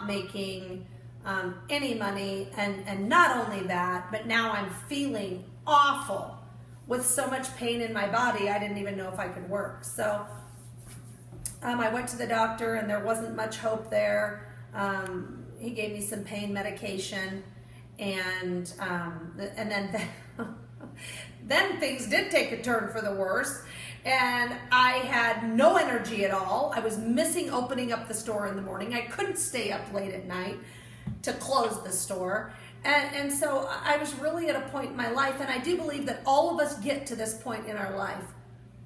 making any money, and not only that, but now I'm feeling awful with so much pain in my body, I didn't even know if I could work. So I went to the doctor, and there wasn't much hope there. He gave me some pain medication, and then then things did take a turn for the worse, and I had no energy at all. I was missing opening up the store in the morning. I couldn't stay up late at night to close the store. And so I was really at a point in my life, and I do believe that all of us get to this point in our life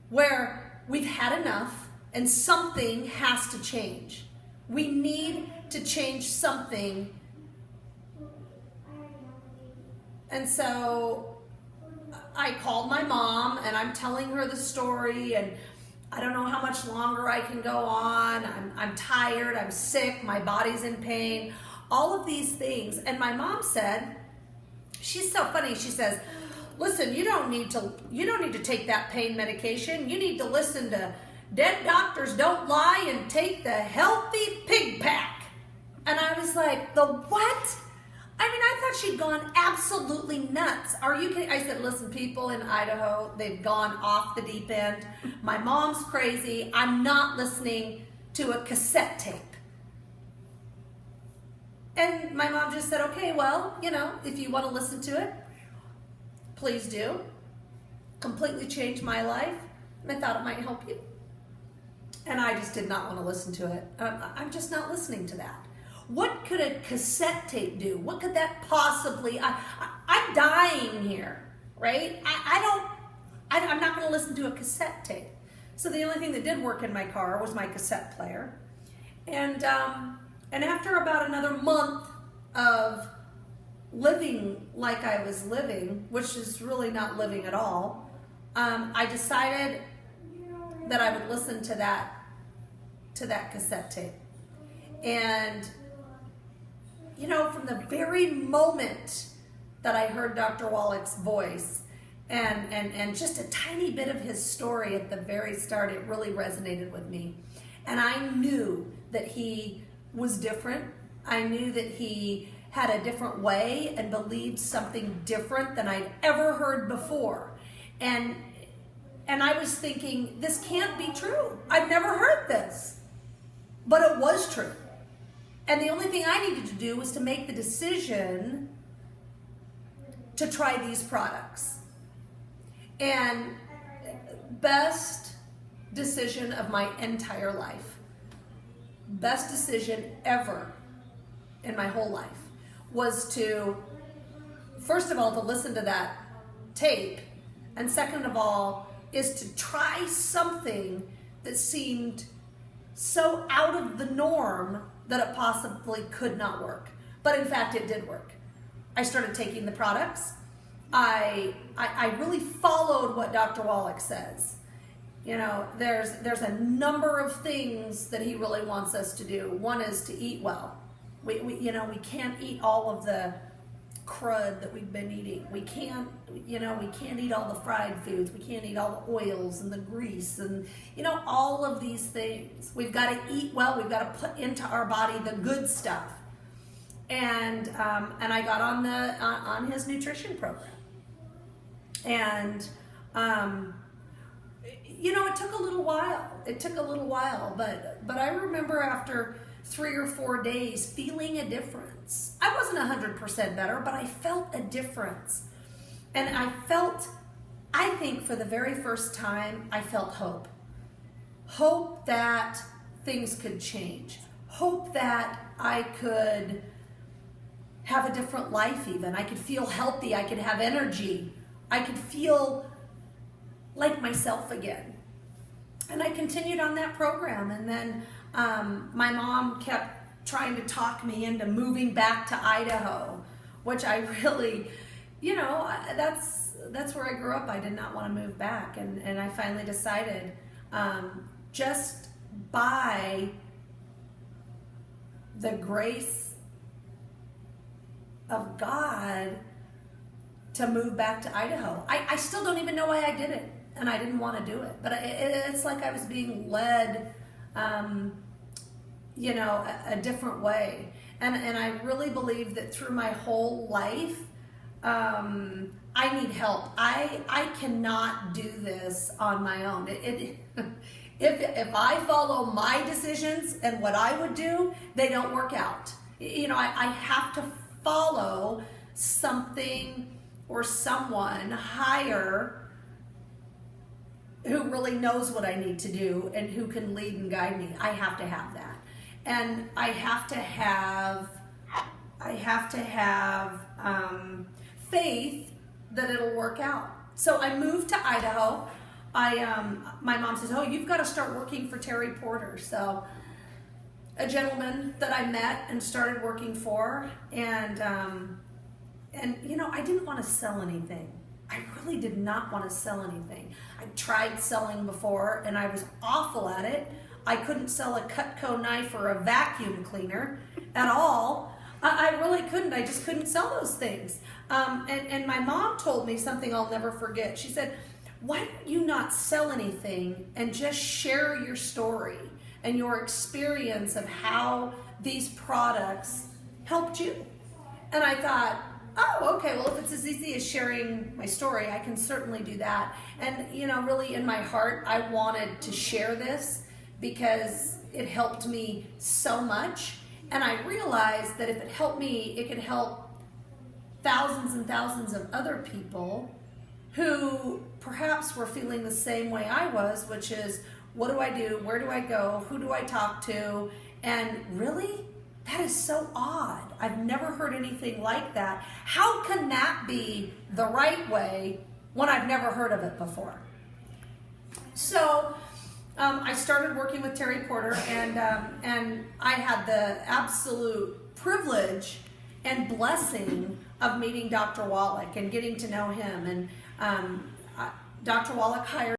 where we've had enough and something has to change. We need to change something. And so I called my mom, and I'm telling her the story, and I don't know how much longer I can go on. I'm tired, I'm sick, my body's in pain, all of these things. And my mom said, she's so funny, she says, listen, you don't need to take that pain medication. You need to listen to Dead Doctors Don't Lie and take the Healthy Pig Pack. And I was like, the what? I mean, I thought she'd gone absolutely nuts. Are you kidding? I said, listen, people in Idaho, they've gone off the deep end. My mom's crazy. I'm not listening to a cassette tape. And my mom just said, okay, well, if you want to listen to it, please do. Completely changed my life, and I thought it might help you. And I just did not want to listen to it. I'm just not listening to that. What could a cassette tape do? What could that possibly, I'm dying here, right? I'm not going to listen to a cassette tape. So the only thing that did work in my car was my cassette player. And after about another month of living like I was living, which is really not living at all, I decided that I would listen to that cassette tape. And from the very moment that I heard Dr. Wallach's voice and just a tiny bit of his story at the very start, it really resonated with me. And I knew that he was different. I knew that he had a different way and believed something different than I'd ever heard before. And I was thinking, this can't be true. I've never heard this. But it was true. And the only thing I needed to do was to make the decision to try these products. And best decision of my entire life. Best decision ever in my whole life was to, first of all, to listen to that tape, and second of all, is to try something that seemed so out of the norm that it possibly could not work. But in fact, it did work. I started taking the products. I really followed what Dr. Wallach says. There's a number of things that he really wants us to do. One is to eat well. We can't eat all of the crud that we've been eating. We can't eat all the fried foods. We can't eat all the oils and the grease and, all of these things. We've got to eat well. We've got to put into our body the good stuff. And I got on his nutrition program. And, it took a little while. But I remember after 3 or 4 days feeling a difference. I wasn't 100% better, but I felt a difference. And I think for the very first time, I felt hope. Hope that things could change. Hope that I could have a different life even. I could feel healthy. I could have energy. I could feel like myself again. And I continued on that program. And then my mom kept trying to talk me into moving back to Idaho, which I really, that's where I grew up. I did not want to move back. And I finally decided, just by the grace of God, to move back to Idaho. I still don't even know why I did it, and I didn't want to do it. But it's like I was being led, a different way. And I really believe that through my whole life, I need help. I cannot do this on my own. If I follow my decisions and what I would do, they don't work out. You know, I have to follow something or someone higher who really knows what I need to do and who can lead and guide me. I have to have that. And I have to have faith that it'll work out. So I moved to Idaho. My mom says, "Oh, you've got to start working for Terry Porter." So a gentleman that I met and started working for, and you know, I didn't want to sell anything. I really did not want to sell anything. I tried selling before, and I was awful at it. I couldn't sell a Cutco knife or a vacuum cleaner at all. I really couldn't. I just couldn't sell those things. And my mom told me something I'll never forget. She said, "Why don't you not sell anything and just share your story and your experience of how these products helped you?" And I thought, oh, okay, well, if it's as easy as sharing my story, I can certainly do that. And, you know, really in my heart, I wanted to share this because it helped me so much. And I realized that if it helped me, it could help thousands and thousands of other people who perhaps were feeling the same way I was, which is, what do I do? Where do I go? Who do I talk to? And really, that is so odd. I've never heard anything like that. How can that be the right way when I've never heard of it before? So I started working with Terry Porter, and I had the absolute privilege and blessing of meeting Dr. Wallach and getting to know him. And Dr. Wallach hired